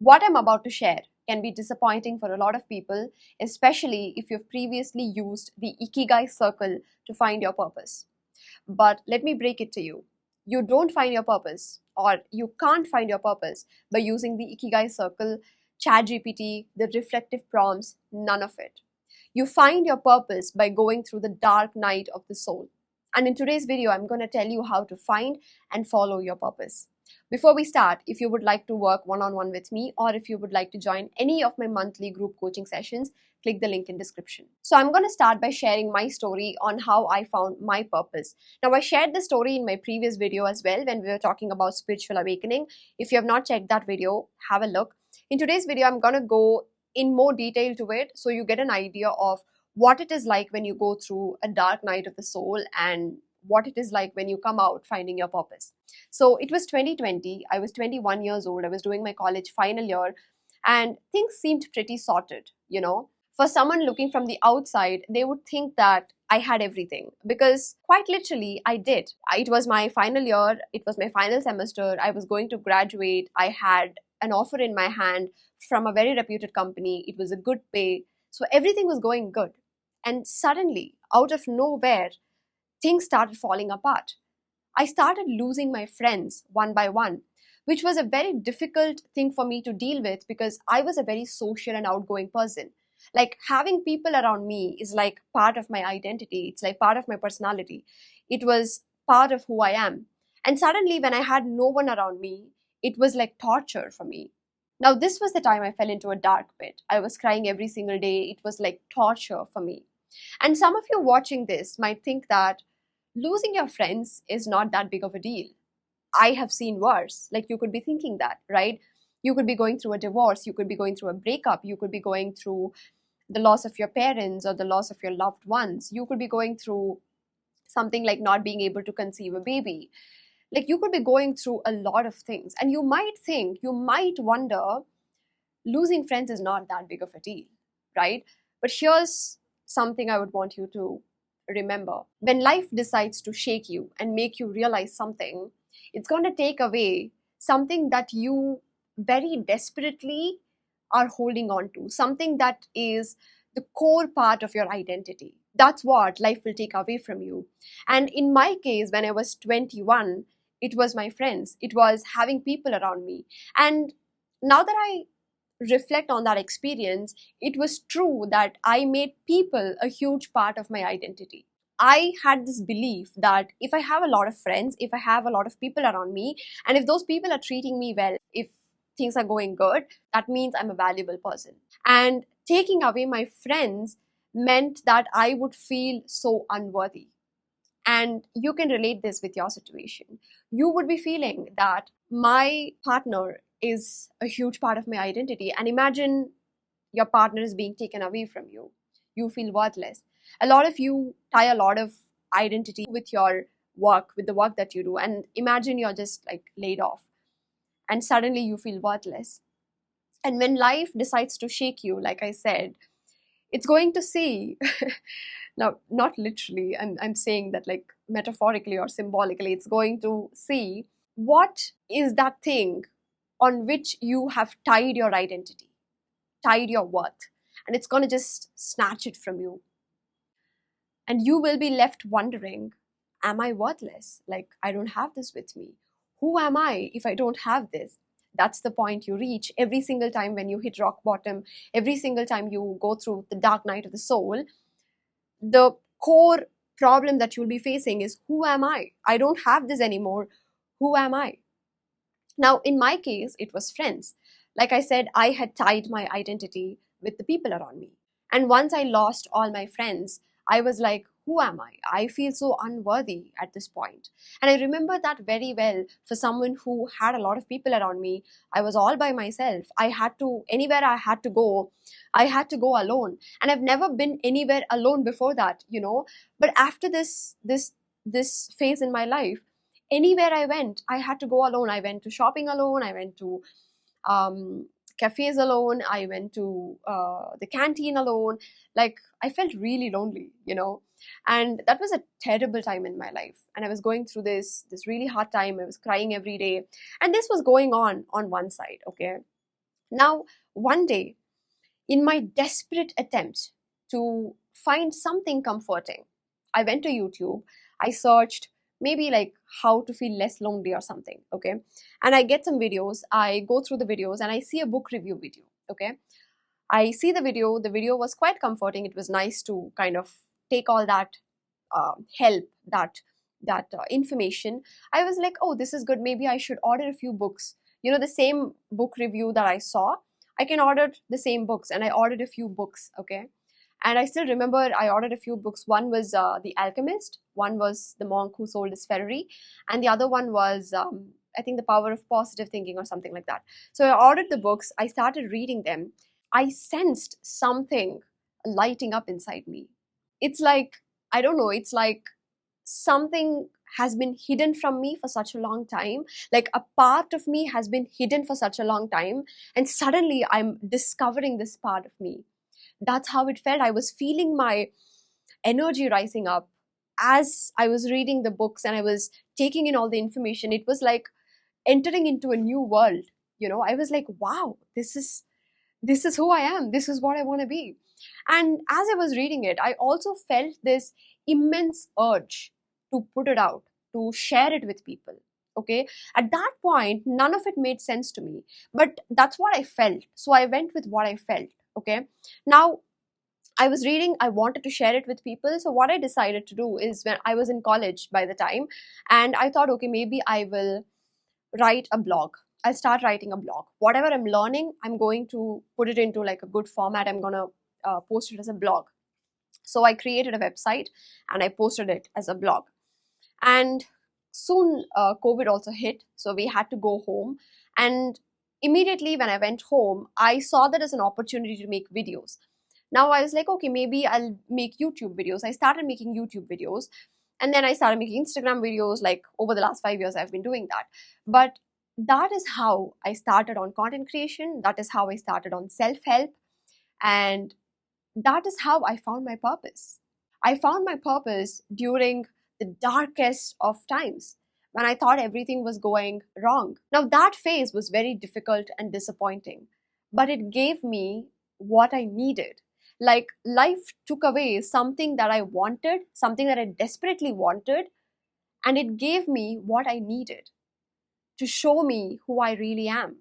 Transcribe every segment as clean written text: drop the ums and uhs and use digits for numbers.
What I'm about to share can be disappointing for a lot of people, especially if you've previously used the Ikigai circle to find your purpose. But let me break it to you. You don't find your purpose, or you can't find your purpose by using the Ikigai circle, ChatGPT, the reflective prompts, none of it. You find your purpose by going through the dark night of the soul. And in today's video, I'm going to tell you how to find and follow your purpose. Before we start, if you would like to work one-on-one with me, or if you would like to join any of my monthly group coaching sessions, click the link in description. So I'm going to start by sharing my story on how I found my purpose. Now, I shared this story in my previous video as well when we were talking about spiritual awakening. If you have not checked that video, have a look. In today's video, I'm going to go in more detail to it so you get an idea of what it is like when you go through a dark night of the soul and what it is like when you come out finding your purpose. So it was 2020. I was 21 years old. I was doing my college final year and things seemed pretty sorted, you know. For someone looking from the outside, they would think that I had everything because quite literally I did. It was my final year. It was my final semester. I was going to graduate. I had an offer in my hand from a very reputed company. It was a good pay. So everything was going good. And suddenly, out of nowhere, things started falling apart. I started losing my friends one by one, which was a very difficult thing for me to deal with because I was a very social and outgoing person. Like having people around me is like part of my identity. It's like part of my personality. It was part of who I am. And suddenly, when I had no one around me, it was like torture for me. Now, this was the time I fell into a dark pit. I was crying every single day. It was like torture for me. And some of you watching this might think that losing your friends is not that big of a deal. I have seen worse. Like you could be thinking that, right? You could be going through a divorce, you could be going through a breakup, you could be going through the loss of your parents or the loss of your loved ones. You could be going through something like not being able to conceive a baby. Like you could be going through a lot of things. And you might wonder, losing friends is not that big of a deal, right? But here's something I would want you to remember. When life decides to shake you and make you realize something, it's going to take away something that you very desperately are holding on to, something that is the core part of your identity. That's what life will take away from you. And in my case, when I was 21, it was my friends, it was having people around me. And now that I reflect on that experience, it was true that I made people a huge part of my identity. I had this belief that if I have a lot of friends, if I have a lot of people around me, and if those people are treating me well, if things are going good, that means I'm a valuable person. And taking away my friends meant that I would feel so unworthy. And you can relate this with your situation. You would be feeling that my partner is a huge part of my identity. And imagine your partner is being taken away from you. You feel worthless. A lot of you tie a lot of identity with your work, with the work that you do. And imagine you're just like laid off and suddenly you feel worthless. And when life decides to shake you, like I said, it's going to see, now, not literally, I'm saying that like metaphorically or symbolically, it's going to see what is that thing on which you have tied your identity, tied your worth, and it's going to just snatch it from you. And you will be left wondering, am I worthless? Like, I don't have this with me. Who am I if I don't have this? That's the point you reach every single time when you hit rock bottom, every single time you go through the dark night of the soul. The core problem that you'll be facing is, who am I? I don't have this anymore. Who am I? Now, in my case, it was friends. Like I said, I had tied my identity with the people around me. And once I lost all my friends, I was like, who am I? I feel so unworthy at this point. And I remember that very well for someone who had a lot of people around me. I was all by myself. Anywhere I had to go alone. And I've never been anywhere alone before that, you know. But after this phase in my life, anywhere I went, I had to go alone. I went to shopping alone. I went to cafes alone. I went to the canteen alone. Like, I felt really lonely, you know. And that was a terrible time in my life. And I was going through this really hard time. I was crying every day. And this was going on one side, okay? Now, one day, in my desperate attempt to find something comforting, I went to YouTube. I searched maybe like how to feel less lonely or something, okay? And I get some videos. I go through the videos and I see a book review video, okay? I see the video. The video was quite comforting. It was nice to kind of take all that help, that information. I was like, oh, this is good. Maybe I should order a few books. The same book review that I saw, I can order the same books, and I ordered a few books. Okay, and I still remember I ordered a few books. One was The Alchemist. One was The Monk Who Sold His Ferrari, and the other one was I think The Power of Positive Thinking or something like that. So I ordered the books. I started reading them. I sensed something lighting up inside me. It's like, I don't know, it's like something has been hidden from me for such a long time. Like a part of me has been hidden for such a long time. And suddenly I'm discovering this part of me. That's how it felt. I was feeling my energy rising up as I was reading the books and I was taking in all the information. It was like entering into a new world. I was like, wow, this is who I am. This is what I want to be. And as I was reading it, I also felt this immense urge to put it out, to share it with people. Okay. At that point, none of it made sense to me, but that's what I felt. So I went with what I felt. Okay. Now, I was reading, I wanted to share it with people. So what I decided to do is, when I was in college by the time, and I thought, okay, maybe I will write a blog. I'll start writing a blog. Whatever I'm learning, I'm going to put it into like a good format. I'm going to post it as a blog. So I created a website and I posted it as a blog. And soon COVID also hit. So we had to go home. And immediately when I went home, I saw that as an opportunity to make videos. Now I was like, okay, maybe I'll make YouTube videos. I started making YouTube videos. And then I started making Instagram videos. Like over the last 5 years, I've been doing that. But that is how I started on content creation. That is how I started on self-help. And that is how I found my purpose. I found my purpose during the darkest of times when I thought everything was going wrong. Now, that phase was very difficult and disappointing, but it gave me what I needed. Like, life took away something that I wanted, something that I desperately wanted, and it gave me what I needed to show me who I really am.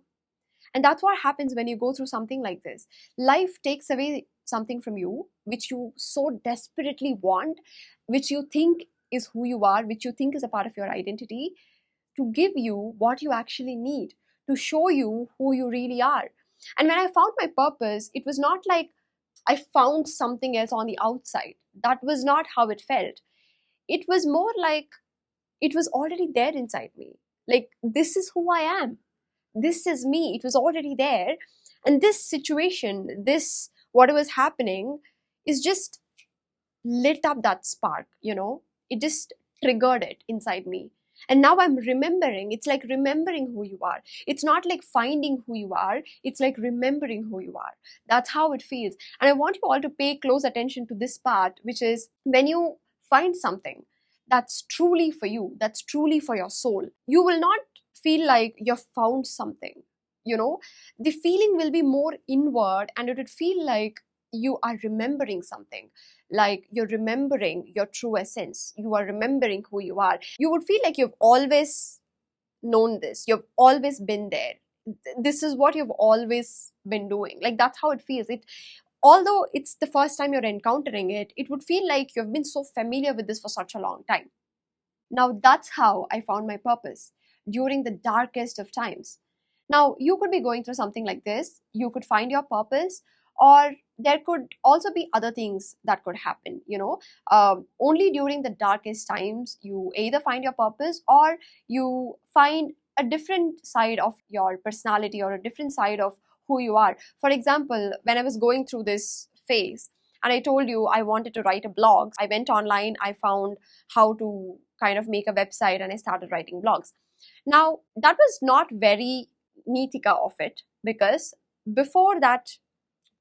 And that's what happens when you go through something like this. Life takes away something from you, which you so desperately want, which you think is who you are, which you think is a part of your identity, to give you what you actually need, to show you who you really are. And when I found my purpose, it was not like I found something else on the outside. That was not how it felt. It was more like it was already there inside me. Like, this is who I am. This is me. It was already there. And this situation, this, what was happening, is just lit up that spark, it just triggered it inside me. And now I'm remembering. It's like remembering who you are. It's not like finding who you are. It's like remembering who you are. That's how it feels. And I want you all to pay close attention to this part, which is when you find something that's truly for you, that's truly for your soul, you will not feel like you've found something. The feeling will be more inward, and it would feel like you are remembering something, like you're remembering your true essence. You are remembering who you are. You would feel like you've always known this. You've always been there. This is what you've always been doing. Like, that's how it feels. Although it's the first time you're encountering it, it would feel like you've been so familiar with this for such a long time. Now, that's how I found my purpose during the darkest of times. Now, you could be going through something like this. You could find your purpose, or there could also be other things that could happen. Only during the darkest times, you either find your purpose or you find a different side of your personality or a different side of who you are. For example, when I was going through this phase, and I told you I wanted to write a blog, I went online, I found how to kind of make a website, and I started writing blogs. Now, that was not very Neethika of it, because before that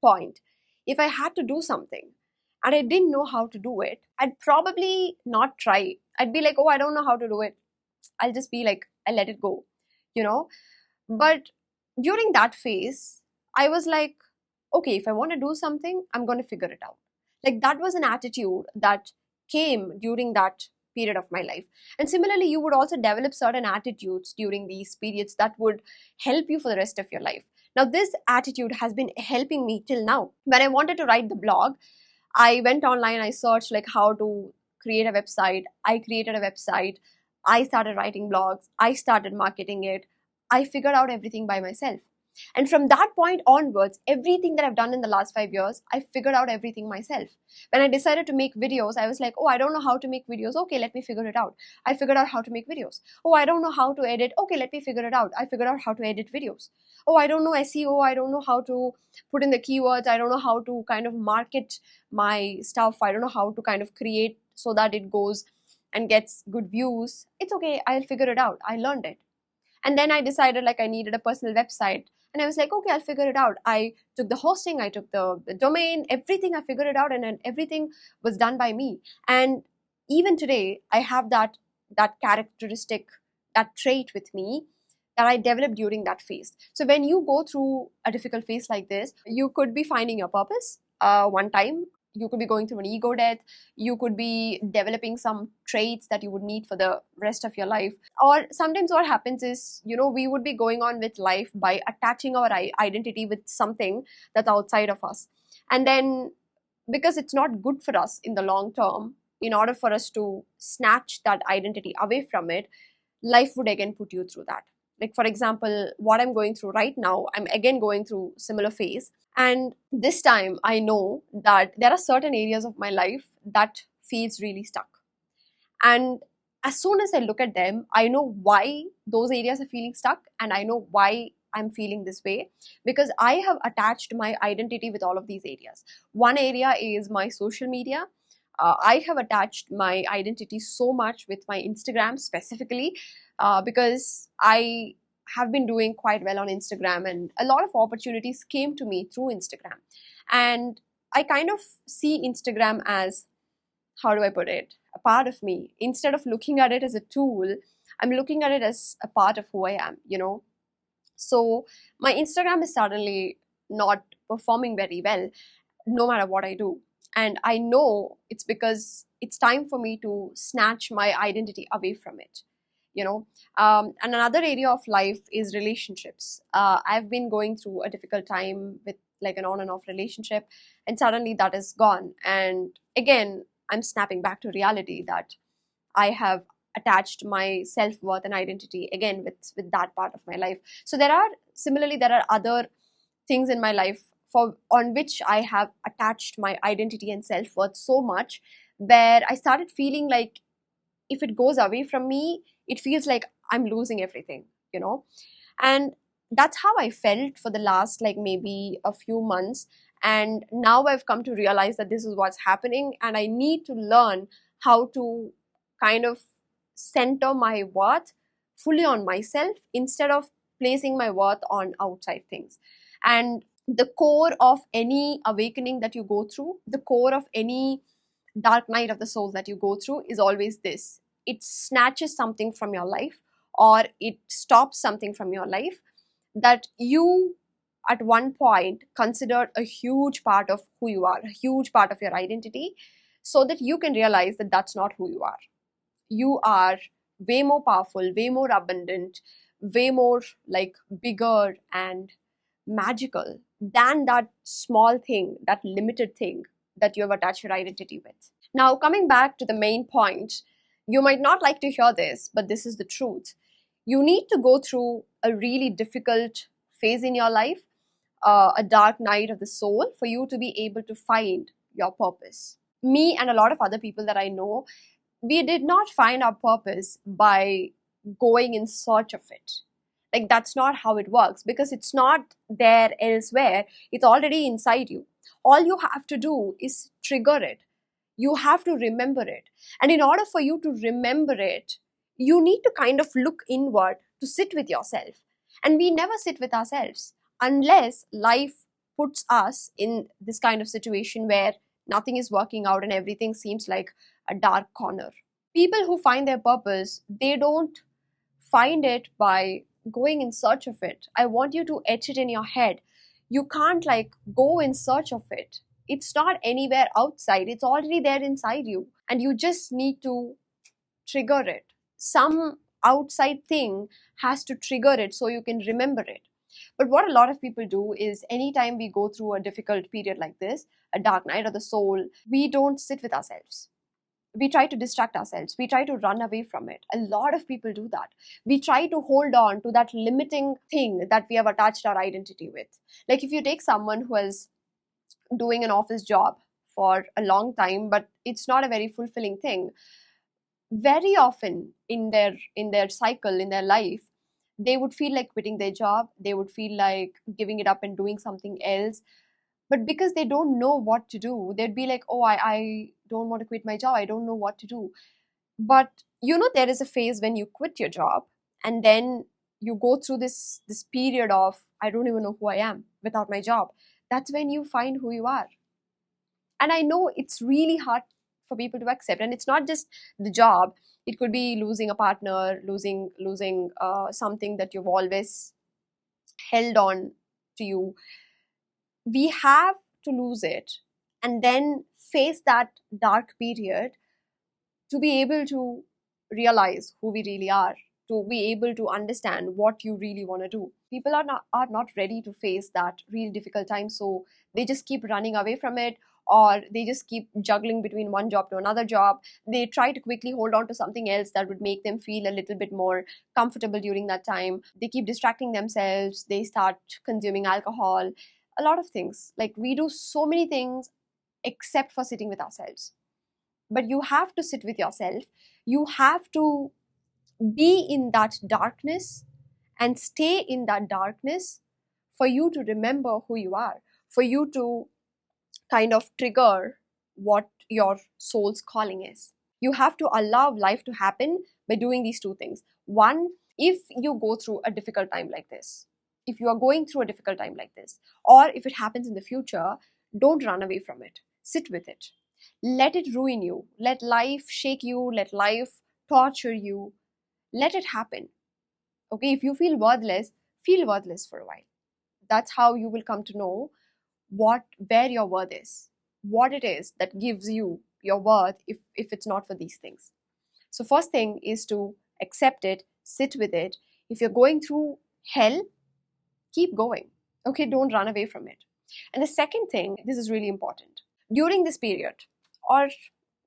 point, if I had to do something and I didn't know how to do it, I'd probably not try. I'd be like, oh, I don't know how to do it. I'll just be like, I let it go, you know. But during that phase, I was like, okay, if I want to do something, I'm going to figure it out. Like that was an attitude that came during that period of my life. And similarly, you would also develop certain attitudes during these periods that would help you for the rest of your life. Now, this attitude has been helping me till now. When I wanted to write the blog, I went online, I searched like how to create a website. I created a website. I started writing blogs. I started marketing it. I figured out everything by myself. And from that point onwards, everything that I've done in the last 5 years, I figured out everything myself. When I decided to make videos, I was like, oh, I don't know how to make videos. Okay, let me figure it out. I figured out how to make videos. Oh, I don't know how to edit. Okay, let me figure it out. I figured out how to edit videos. Oh, I don't know SEO. I don't know how to put in the keywords. I don't know how to kind of market my stuff. I don't know how to kind of create so that it goes and gets good views. It's okay. I'll figure it out. I learned it. And then I decided like I needed a personal website. And I was like, okay, I'll figure it out. I took the hosting, I took the domain, everything, I figured it out, and then everything was done by me. And even today, I have that characteristic, that trait with me that I developed during that phase. So when you go through a difficult phase like this, you could be finding your purpose one time. You could be going through an ego death. You could be developing some traits that you would need for the rest of your life. Or sometimes what happens is, we would be going on with life by attaching our identity with something that's outside of us. And then because it's not good for us in the long term, in order for us to snatch that identity away from it, life would again put you through that. Like, for example, what I'm going through right now, I'm again going through similar phase. And this time I know that there are certain areas of my life that feels really stuck. And as soon as I look at them, I know why those areas are feeling stuck, and I know why I'm feeling this way, because I have attached my identity with all of these areas. One area is my social media. I have attached my identity so much with my Instagram specifically, because I have been doing quite well on Instagram, and a lot of opportunities came to me through Instagram. And I kind of see Instagram as, how do I put it, a part of me. Instead of looking at it as a tool, I'm looking at it as a part of who I am. So my Instagram is suddenly not performing very well, no matter what I do. And I know it's because it's time for me to snatch my identity away from it. And another area of life is relationships. I've been going through a difficult time with like an on and off relationship, and suddenly that is gone. And again, I'm snapping back to reality that I have attached my self-worth and identity again with that part of my life. So there are other things in my life for on which I have attached my identity and self-worth so much, where I started feeling like if it goes away from me, it feels like I'm losing everything. And that's how I felt for the last like maybe a few months. And now I've come to realize that this is what's happening, and I need to learn how to kind of center my worth fully on myself instead of placing my worth on outside things. And the core of any awakening that you go through, the core of any dark night of the soul that you go through is always this: it snatches something from your life, or it stops something from your life that you at one point considered a huge part of who you are, a huge part of your identity, so that you can realize that that's not who you are. You are way more powerful, way more abundant, way more like bigger and magical than that small thing, that limited thing that you have attached your identity with. Now, coming back to the main point, you might not like to hear this, but this is the truth. You need to go through a really difficult phase in your life, a dark night of the soul, for you to be able to find your purpose. Me and a lot of other people that I know, we did not find our purpose by going in search of it. Like, that's not how it works, because it's not there elsewhere. It's already inside you. All you have to do is trigger it. You have to remember it. And in order for you to remember it, you need to kind of look inward to sit with yourself. And we never sit with ourselves unless life puts us in this kind of situation where nothing is working out and everything seems like a dark corner. People who find their purpose, they don't find it by going in search of it. I want you to etch it in your head. You can't like go in search of it. It's not anywhere outside, it's already there inside you, and you just need to trigger it. Some outside thing has to trigger it so you can remember it. But what a lot of people do is anytime we go through a difficult period like this, a dark night of the soul, we don't sit with ourselves. We try to distract ourselves. We try to run away from it. A lot of people do that. We try to hold on to that limiting thing that we have attached our identity with. Like if you take someone who is doing an office job for a long time, but it's not a very fulfilling thing, very often in their cycle, in their life, they would feel like quitting their job, they would feel like giving it up and doing something else. But because they don't know what to do, they'd be like, oh, I don't want to quit my job, I don't know what to do. But there is a phase when you quit your job, and then you go through this period of, I don't even know who I am without my job. That's when you find who you are. And I know it's really hard for people to accept, and it's not just the job. It could be losing a partner, losing something that you've always held on to you. We have to lose it and then face that dark period to be able to realize who we really are, to be able to understand what you really want to do. People are not ready to face that real difficult time, so they just keep running away from it, or they just keep juggling between one job to another job. They try to quickly hold on to something else that would make them feel a little bit more comfortable during that time. They keep distracting themselves, they start consuming alcohol, a lot of things. Like we do so many things except for sitting with ourselves. But you have to sit with yourself. You have to be in that darkness and stay in that darkness for you to remember who you are, for you to kind of trigger what your soul's calling is. You have to allow life to happen by doing these two things. One, if you go through a difficult time like this, if you are going through a difficult time like this, or if it happens in the future, don't run away from it. Sit with it. Let it ruin you. Let life shake you. Let life torture you. Let it happen. Okay, if you feel worthless for a while. That's how you will come to know where your worth is, what it is that gives you your worth if it's not for these things. So first thing is to accept it, sit with it. If you're going through hell, keep going. Okay, don't run away from it. And the second thing, this is really important. During this period, or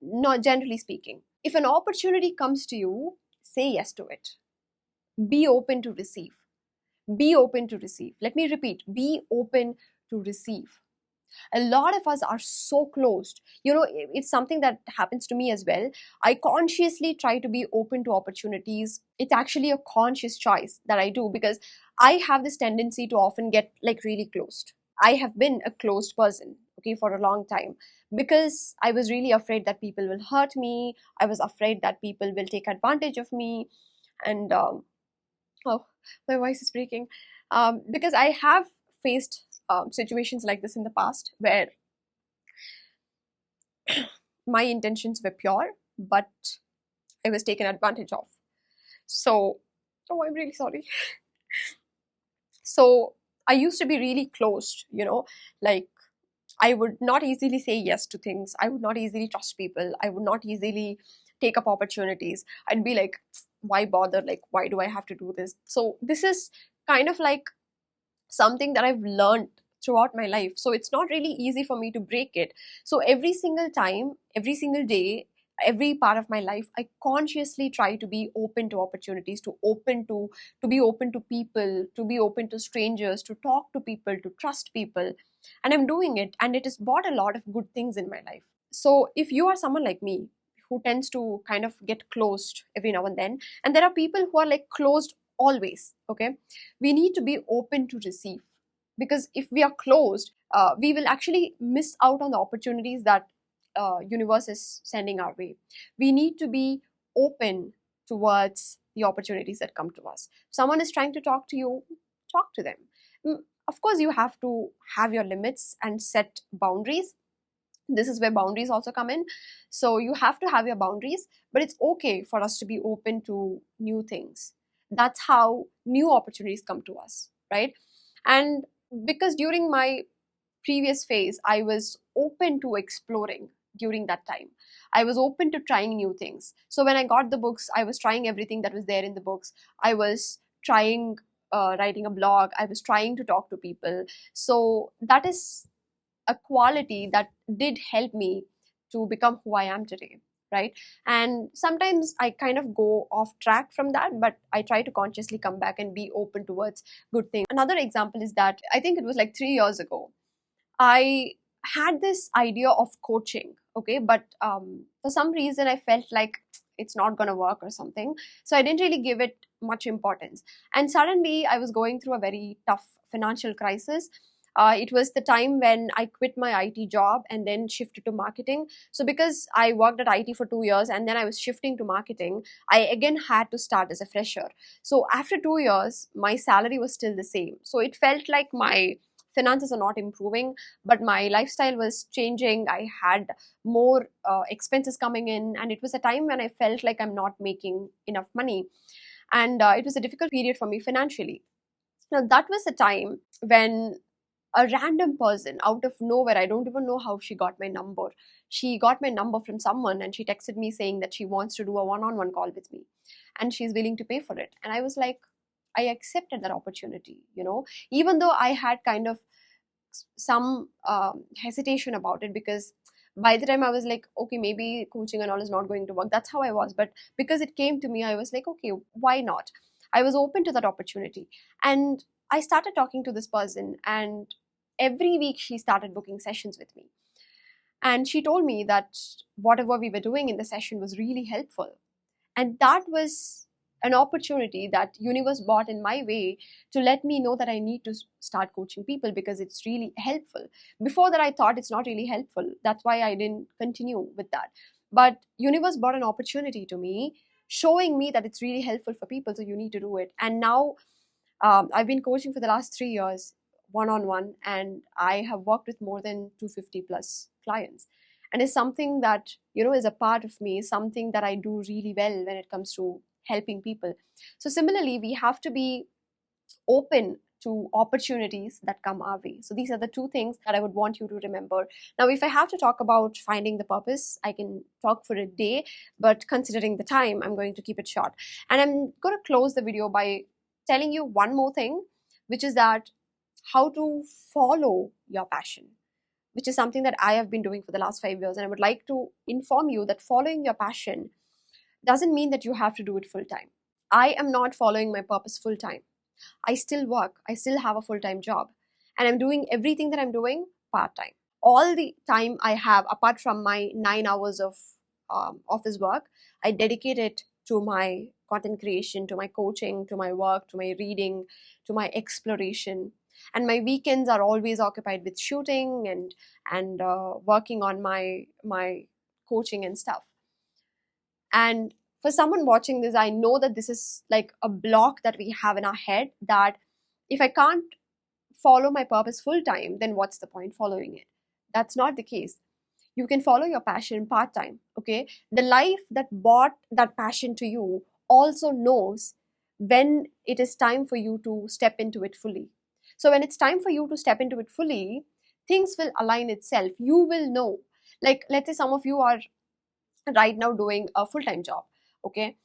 not generally speaking, if an opportunity comes to you, say yes to it. Be open to receive. Be open to receive. Let me repeat, be open to receive. A lot of us are so closed. It's something that happens to me as well. I consciously try to be open to opportunities. It's actually a conscious choice that I do, because I have this tendency to often get like really closed. I have been a closed person, okay, for a long time, because I was really afraid that people will hurt me. I was afraid that people will take advantage of me. And oh, my voice is breaking. Because I have faced situations like this in the past, where my intentions were pure, but I was taken advantage of. So, oh, I'm really sorry. So, I used to be really closed, like I would not easily say yes to things. I would not easily trust people. I would not easily take up opportunities. I'd be like, why bother? Like, why do I have to do this? So, this is kind of like something that I've learned throughout my life. So it's not really easy for me to break it. So every single time, every single day, every part of my life, I consciously try to be open to opportunities, to be open to people, to be open to strangers, to talk to people, to trust people. And I'm doing it, and it has brought a lot of good things in my life. So if you are someone like me who tends to kind of get closed every now and then, and there are people who are like closed always, okay, we need to be open to receive. Because if we are closed, we will actually miss out on the opportunities that universe is sending our way. We need to be open towards the opportunities that come to us. Someone is trying to talk to you, talk to them. Of course, you have to have your limits and set boundaries. This is where boundaries also come in. So you have to have your boundaries, but it's okay for us to be open to new things. That's how new opportunities come to us, right? And because during my previous phase, I was open to exploring during that time. I was open to trying new things. So when I got the books, I was trying everything that was there in the books. I was trying writing a blog. I was trying to talk to people. So that is a quality that did help me to become who I am today, right? And sometimes I kind of go off track from that, but I try to consciously come back and be open towards good things. Another example is that I think it was like 3 years ago, I had this idea of coaching, okay, but for some reason I felt like it's not going to work or something. So I didn't really give it much importance. And suddenly I was going through a very tough financial crisis. It was the time when I quit my IT job and then shifted to marketing. So, because I worked at IT for 2 years and then I was shifting to marketing, I again had to start as a fresher. So, after 2 years, my salary was still the same. So, it felt like my finances are not improving, but my lifestyle was changing. I had more expenses coming in, and it was a time when I felt like I'm not making enough money, and it was a difficult period for me financially. Now that was a time when a random person out of nowhere, I don't even know how she got my number. She got my number from someone and she texted me saying that she wants to do a one-on-one call with me and she's willing to pay for it. And I was like, I accepted that opportunity, even though I had kind of some hesitation about it, because by the time I was like, okay, maybe coaching and all is not going to work. That's how I was. But because it came to me, I was like, okay, why not? I was open to that opportunity. And I started talking to this person, and every week she started booking sessions with me. And she told me that whatever we were doing in the session was really helpful, and that was an opportunity that universe brought in my way to let me know that I need to start coaching people because it's really helpful. Before that I thought it's not really helpful, that's why I didn't continue with that. But universe brought an opportunity to me, showing me that it's really helpful for people, so you need to do it. And now I've been coaching for the last 3 years, one on one, and I have worked with more than 250 plus clients. And it's something that, is a part of me, something that I do really well when it comes to helping people. So, similarly, we have to be open to opportunities that come our way. So, these are the two things that I would want you to remember. Now, if I have to talk about finding the purpose, I can talk for a day, but considering the time, I'm going to keep it short. And I'm going to close the video by telling you one more thing, which is that how to follow your passion, which is something that I have been doing for the last 5 years. And I would like to inform you that following your passion doesn't mean that you have to do it full time. I am not following my purpose full time. I still work, I still have a full time job, and I'm doing everything that I'm doing part time. All the time I have, apart from my 9 hours of office work, I dedicate it to my content creation, to my coaching, to my work, to my reading, to my exploration. And my weekends are always occupied with shooting and working on my coaching and stuff. And for someone watching this, I know that this is like a block that we have in our head, that if I can't follow my purpose full time, then what's the point following it? That's not the case. You can follow your passion part time, okay? The life that brought that passion to you also knows when it is time for you to step into it fully. So when it's time for you to step into it fully, things will align itself. You will know. Like, let's say some of you are right now doing a full-time job, okay,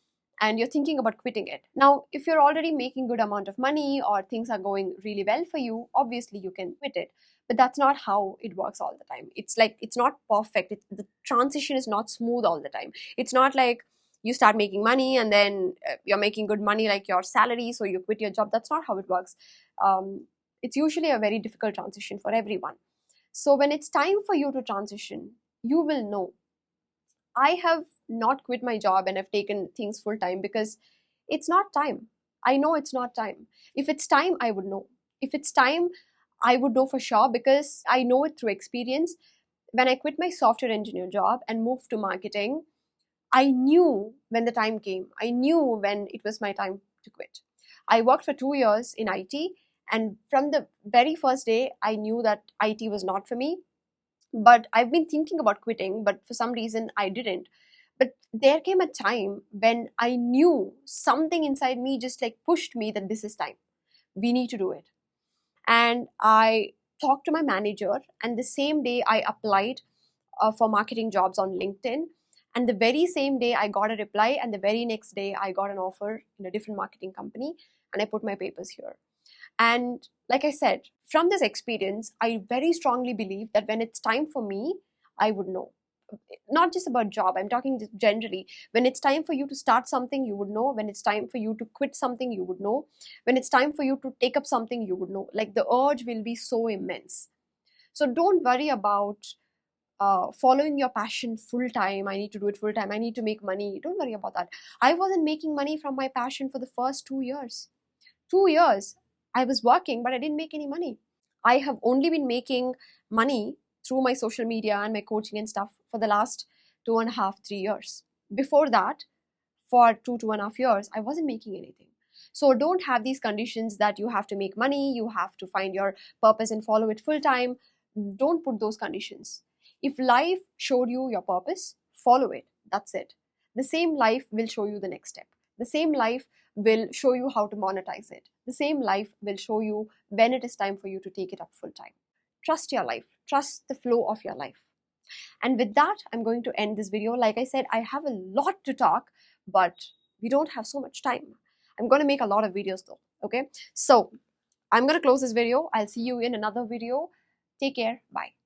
and you're thinking about quitting it. Now if you're already making good amount of money or things are going really well for you, obviously you can quit it. But that's not how it works all the time. It's like, it's not perfect. The transition is not smooth all the time. It's not like you start making money and then you're making good money, like your salary, so you quit your job. That's not how it works. It's usually a very difficult transition for everyone. So when it's time for you to transition, you will know. I have not quit my job and have taken things full time because it's not time. I know it's not time. If it's time, I would know. If it's time, I would know for sure because I know it through experience. When I quit my software engineer job and moved to marketing, I knew when the time came. I knew when it was my time to quit. I worked for 2 years in IT, and from the very first day, I knew that IT was not for me. But I've been thinking about quitting, but for some reason I didn't. But there came a time when I knew something inside me just like pushed me that this is time. We need to do it. And I talked to my manager, and the same day I applied for marketing jobs on LinkedIn. And the very same day I got a reply, and the very next day I got an offer in a different marketing company, and I put my papers here. And like I said, from this experience, I very strongly believe that when it's time for me, I would know. Not just about job, I'm talking just generally. When it's time for you to start something, you would know. When it's time for you to quit something, you would know. When it's time for you to take up something, you would know. Like the urge will be so immense. So don't worry about following your passion full time. I need to do it full time. I need to make money. Don't worry about that. I wasn't making money from my passion for the first 2 years. 2 years I was working, but I didn't make any money. I have only been making money through my social media and my coaching and stuff for the last 2.5, 3 years. Before that, for 2.5 years, I wasn't making anything. So don't have these conditions that you have to make money, you have to find your purpose and follow it full time. Don't put those conditions. If life showed you your purpose, follow it. That's it. The same life will show you the next step. The same life will show you how to monetize it. The same life will show you when it is time for you to take it up full time. Trust your life, trust the flow of your life. And with that, I'm going to end this video. Like I said, I have a lot to talk, but we don't have so much time. I'm going to make a lot of videos though. Okay. So I'm going to close this video. I'll see you in another video. Take care. Bye.